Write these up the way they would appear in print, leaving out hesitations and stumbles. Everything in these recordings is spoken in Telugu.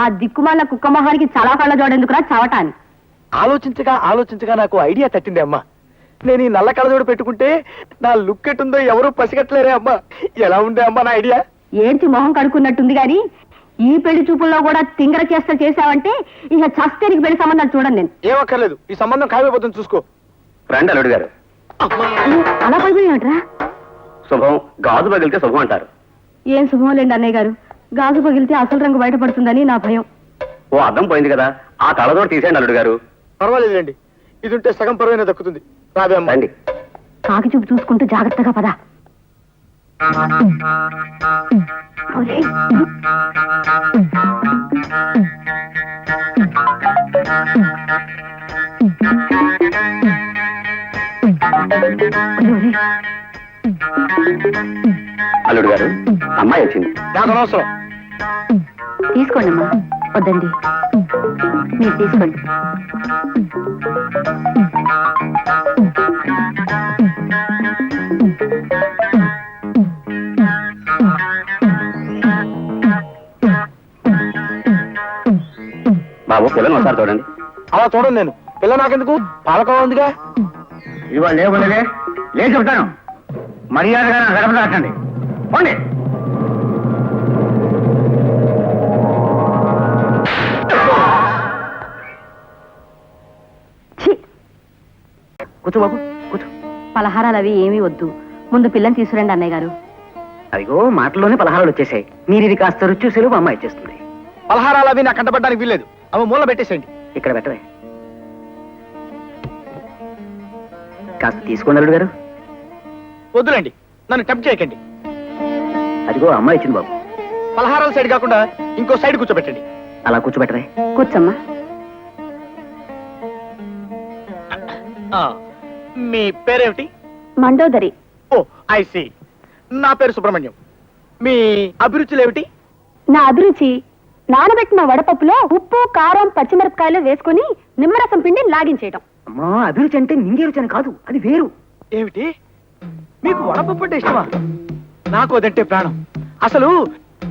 ఆ దిక్కుమాల కుక్క మొహానికి చాలా కళ్ళ జోడెందుకురా చవటాన్ని. ఆలోచించగా నాకు ఐడియా తట్టింది అమ్మా. నేను ఈ నల్ల కళ్ళజోడు పెట్టుకుంటే నా లుక్ ఎట్టుందో ఎవరూ పసిగట్టలేరే అమ్మా. ఎలా ఉందే అమ్మా నా ఐడియా? ఏంటి మొహం కడుక్కున్నట్టుంది గాని ఈ పెళ్లి చూపుల్లో కూడా తింగర చేసావంటే ఇక చస్తే నీకు పెళ్లి సంబంధాలు చూడండి. నేను ఏమక్కర్లేదు, ఈ సంబంధం ఖాయమైపోతుంది చూసుకో. రండి అల్లుడు గారు. అలా పడిపోయినట్రా? శుభం గాజు పగిలితే శుభం అంటారు. ఏం శుభం లేండి అన్నయ్య గారు, గాజు పగిలితే అసలు రంగు బయటపడుతుందని నా భయం. ఓ అద్దం పోయింది కదా, ఆ కళ్ళజోడు తీసేయండి అల్లుడు గారు. పర్వాలేదండి, ఇది ఉంటే సగం పరువైనా దక్కుతుంది. రాబే అమ్మా. రండి. కాకి చూపు చూసుకుంటూ జాగ్రత్తగా పద. అల్లుడు గారు, అమ్మాయి వచ్చింది. నాకు అనవసరం. తీసుకోండి అమ్మా. వద్దండి, మీరు తీసుకోండి. బాబు పిల్లలు ఒకసారి చూడండి. అలా చూడండి, నేను పిల్ల నాకెందుకు, పాలకోవ ఉందిగా. ఇవాళ లేవుండలే లేదు చెప్తాను. మర్యాదగా నా గడప దాటండి. పోండి. కూర్చో బాబు, కూర్చో. పలహారాలు అవి ఏమీ వద్దు, ముందు పిల్లని తీసుకురండి అన్నయ్య గారు. అదిగో మాటల్లోనే పలహారాలు వచ్చేసాయి. మీరు ఇది కాస్త రుచి చూసేలు మా అమ్మాయి ఇచ్చేస్తుంది. పలహారాలు అవి నాకు కంటపడడానికి వీల్లేదు. అవి మూల పెట్టేసేయండి. ఇక్కడ పెట్టవే. కాస్త తీసుకోండి అల్లుడు గారు. వద్దులండి, నన్ను టెంప్ట్ చేయకండి. అదిగో అమ్మాయి ఇచ్చింది బాబు. పలహారాల సైడ్ కాకుండా ఇంకో సైడ్ కూర్చోబెట్టండి. అలా కూర్చోబెట్టవే. కూర్చోమ్మా. మీ పేరేమిటి? మండోదరి. ఓ ఐ సీ. నా పేరు సుబ్రహ్మణ్యం. మీ అభిరుచులు ఏమిటి? నా అభిరుచి నానబెట్టిన వడపప్పులో ఉప్పు కారం పచ్చిమిరపకాయలు వేసుకుని నిమ్మరసం పిండి లాగించేయడం. అమ్మా, అభిరుచి అంటే నింగే రుచి అని కాదు, అది వేరు. ఏమిటి, మీకు వడపప్పు అంటే ఇష్టమా? నాకు అదంటే ప్రాణం. అసలు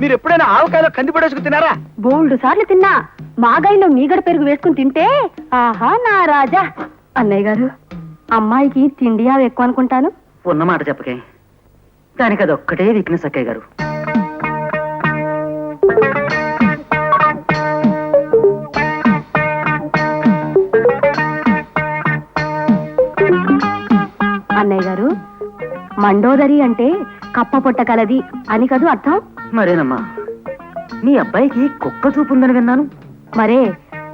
మీరు ఎప్పుడైనా ఆవకాయలో కంది పడేసుకు తినారా? బోల్డు సార్లు తిన్నా. మాగాయిలో మీగడ పెరుగు వేసుకుని తింటే ఆహా నా రాజా. అన్నయ్య గారు, అమ్మాయికి తిండి అవి ఎక్కువ అనుకుంటాను. ఉన్నమాట చెప్పకే, దానికి అది ఒక్కటే వీక్నెస్ అక్కయ్య గారు. అన్నయ్య గారు, మండోదరి అంటే కప్ప పొట్ట కలది అని కదూ అర్థం? మరేనమ్మా, మీ అబ్బాయికి కుక్క చూపు ఉందని విన్నాను. మరే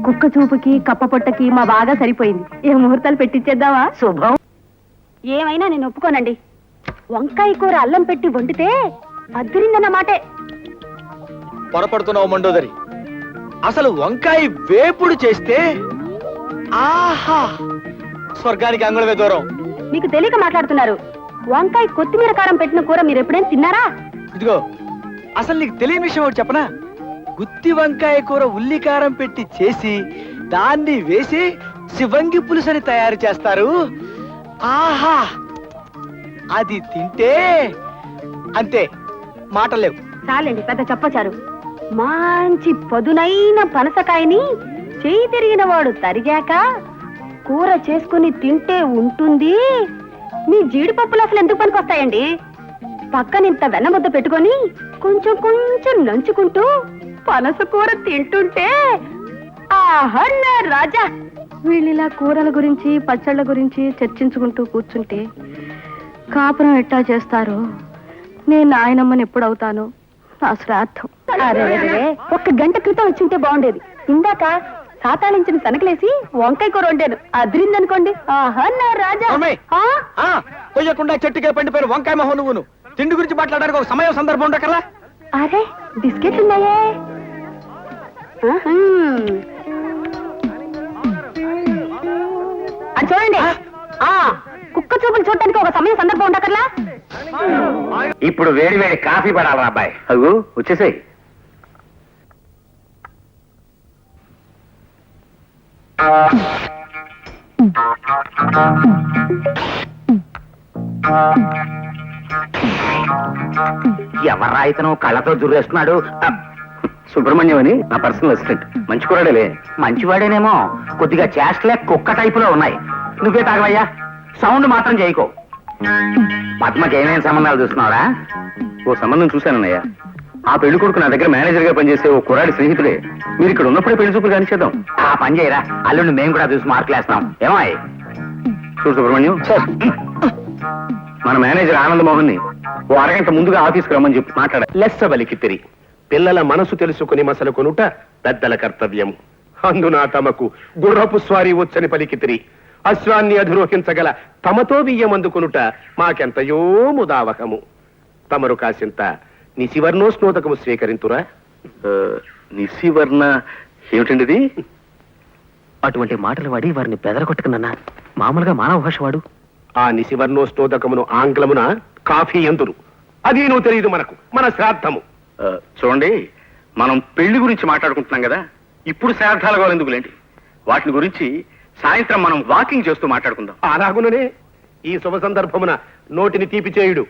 కుక్క చూపుకి కప్ప పొట్టకి మా బాగా సరిపోయింది. ఏ ముహూర్తాలు పెట్టించేద్దావా? శుభం. ఏమైనా నేను ఒప్పుకోనండి. వంకాయ కూర అల్లం పెట్టి వండితే అద్దరిందన్నమాటే. పొరపడుతున్నావు మండోదరి. అసలు వంకాయ వేపుడు చేస్తే ఆహా, స్వర్గానికి అంగుళమే దూరం. మీకు తెలియక మాట్లాడుతున్నారు. వంకాయ కొత్తిమీర కారం పెట్టిన కూర మీరు ఎప్పుడైనా తిన్నారా? ఇదిగో, అసలు నీకు తెలియని విషయం ఒకటి చెప్పనా? గుత్తి వంకాయ కూర ఉల్లికారం పెట్టి చేసి దాన్ని వేసి శివంగి పులుసని తయారు చేస్తారు. ఆహా, అది తింటే అంతే, మాటలేవు. చాలండి, పెద్ద చెప్పచారు. మంచి పదునైన పనసకాయని చేయి తిరిగిన వాడు తరిగాక కూర చేసుకుని తింటే ఉంటుంది. మీ జీడిపప్పులు అసలు ఎందుకు పనికొస్తాయండి? పక్కనింత వెన్నముద్ద పెట్టుకొని కొంచెం కొంచెం నంచుకుంటూ పనస కూర తింటుంటే ఆహా నా రాజా. వీళ్ళిలా కూరల గురించి పచ్చళ్ళ గురించి చర్చించుకుంటూ కూర్చుంటే కాపురం ఎట్టా చేస్తారో, నేను నాయనమ్మని ఎప్పుడవుతాను? నా శ్రాద్ధం. అరే ఒక్క గంట క్రితం వచ్చింటే బాగుండేది. ఇందాక సాతాళించిన సనకలేసి వంకాయ కూర వండాను, అదిరిందనుకోండి. ఆహా నా రాజా. కొయ్యకుండా చెట్టుకే పండిపోయిన వంకాయ మొహం నువ్వును. తిండి గురించి మాట్లాడడానికి ఒక సమయం సందర్భం ఉండకల్లా. అరే బిస్కెట్లు ఉన్నాయే. అది చూడండి, కుక్క చూపులు చూడటానికి ఒక సమయం సందర్భం ఉండకల్లా. ఇప్పుడు వేడి వేడి కాఫీ పడాలరా అబ్బాయి. అగు వచ్చేసాయి. ఎవరా ఇతను కళ్ళతో జుర్రేస్తున్నాడు? సుబ్రహ్మణ్యం అని నా పర్సనల్ అసిస్టెంట్. మంచి కూరడేలే. మంచివాడేనేమో, కొద్దిగా చేష్టలే కుక్క టైపులో ఉన్నాయి. నువ్వే తాగవయ్యా, సౌండ్ మాత్రం చేయకో. పద్మకి ఏమేమి సంబంధాలు చూస్తున్నావురా? ఓ సంబంధం చూశానన్నయ్య. ఆ పెళ్లి కొడుకు నా దగ్గర మేనేజర్ గా పనిచేసే ఓ కుర్రాడి స్నేహితుడే. మీరు ఇక్కడ ఉన్నప్పుడే పెళ్లి చూపులు కానిచేద్దాం. ఆ పని చేయరా, అల్లుండి మేము కూడా చూసి మార్కులు వేస్తాం. ఏమాయ్ చూడు సుబ్రహ్మణ్యం, మన మేనేజర్ ఆనంద్ మోహన్ ని ఓ అరగంట ముందుగా ఆఫీస్కి రమ్మని చెప్పి మాట్లాడ. లెస్స బలికిత్తిరి. పిల్లల మనసు తెలుసుకుని మసలు కొనుట పెద్దల కర్తవ్యం. అందున తమకు గుర్రపు స్వారీ వచ్చని పలికితిరి. అశ్వాన్ని అధిరోహించగల తమతో బియ్యం అందుకొనుట మాకెంతయో ముదావహము. తమరు కాసింత నిశివర్ణోస్నోదకము స్వీకరింతురా. నిశివర్ణ ఏమిటండి ఇది? అటువంటి మాటలు వాడి వారిని బెదరగొట్టుకున్నా. మామూలుగా మానవ భాష వాడు. ఆ నిశివర్ణోస్నోదకమును ఆంగ్లమున కాఫీ ఎందురు. అది నువ్వు తెలియదు మనకు, మన శ్రాద్ధము. చూడండి, మనం పెళ్లి గురించి మాట్లాడుకుంటున్నాం కదా, ఇప్పుడు శ్రాద్ధాల గోలు ఎందుకులేంటి? వాటిని గురించి సాయంత్రం మనం వాకింగ్ చేస్తూ మాట్లాడుకుందాం. అలాగుననే ఈ శుభ సందర్భమున నోటిని తీపి చేయుడు.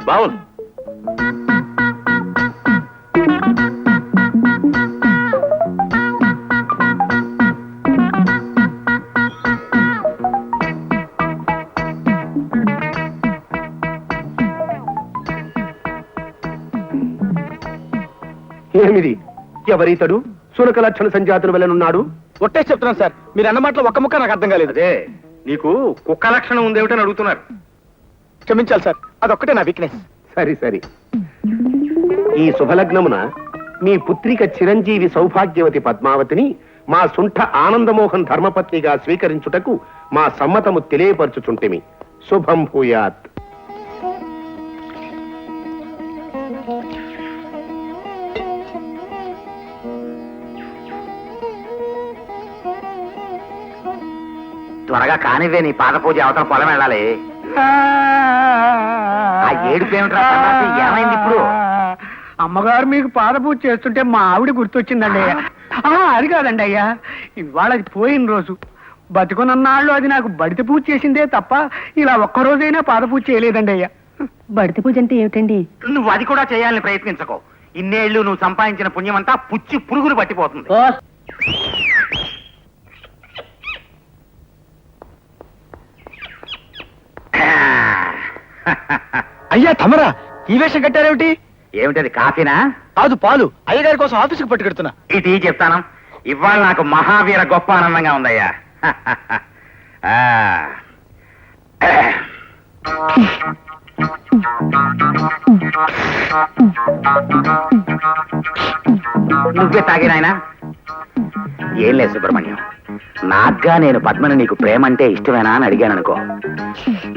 బావుంది. ఏమిది? ఎవరీతడు? సునక లక్షణ సంజాతుల వెళ్ళనున్నాడు. ఒట్టే చెప్తున్నాను సార్, మీరు అన్న మాటలో ఒక్క ముక్క నాకు అర్థం కాలేదు. అదే నీకు కుక్క లక్షణం ఉందేమిటని అడుగుతున్నారు. క్షమించాలి సార్, అదొక్కటే నా వీక్నెస్. సరి సరి. ఈ శుభలగ్నమున మీ పుత్రిక చిరంజీవి సౌభాగ్యవతి పద్మావతిని మా సుంఠ ఆనందమోహన్ ధర్మపత్నిగా స్వీకరించుటకు మా సమ్మతము తెలియపరచుచుంటిమి. శుభం భూయాత్. త్వరగా కానివే, నీ పాద పూజ అవతల పొలం వెళ్ళాలి. ఆ ఏడుపు ఏమిట్రా సన్నాసి? ఏమైంది ఇప్పుడు? అమ్మగారు మీకు పాదపూజ చేస్తుంటే మా ఆవిడ గుర్తొచ్చిందండి అయ్యా. అది కాదండి అయ్యా, ఇవాళ అది పోయిన రోజు. బతికున్నన్నాళ్ళు అది నాకు బడిత పూజ చేసిందే తప్ప ఇలా ఒక్కరోజైనా పాదపూజ చేయలేదండి అయ్యా. బడిత పూజ అంటే ఏమిటండి? నువ్వు అది కూడా చేయాలని ప్రయత్నించకో. ఇన్నేళ్లు నువ్వు సంపాదించిన పుణ్యమంతా పుచ్చి పురుగులు పట్టిపోతుంది. అయ్యా తమరా ఈ వేషం కట్టారేమిటి? ఏమిటది, కాఫీనా? కాదు, పాలు. అయ్యగారి కోసం ఆఫీస్కి పట్టుకెడుతున్నా. ఇది చెప్తాను. ఇవాళ నాకు మహావీర గొప్ప ఆనందంగా ఉందయ్యా. నువ్వే తాగినాయనా? ఏం లేదు సుబ్రహ్మణ్యం, నాగ్గా నేను పద్మని నీకు ప్రేమంటే ఇష్టమేనా అని అడిగాను అనుకో,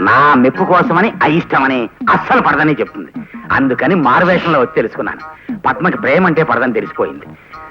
నా మెప్పు కోసమని అయిష్టమని అస్సలు పడదని చెప్తుంది. అందుకని మారువేషంలో వచ్చి తెలుసుకున్నాను. పద్మకి ప్రేమ అంటే పడదని తెలిసిపోయింది.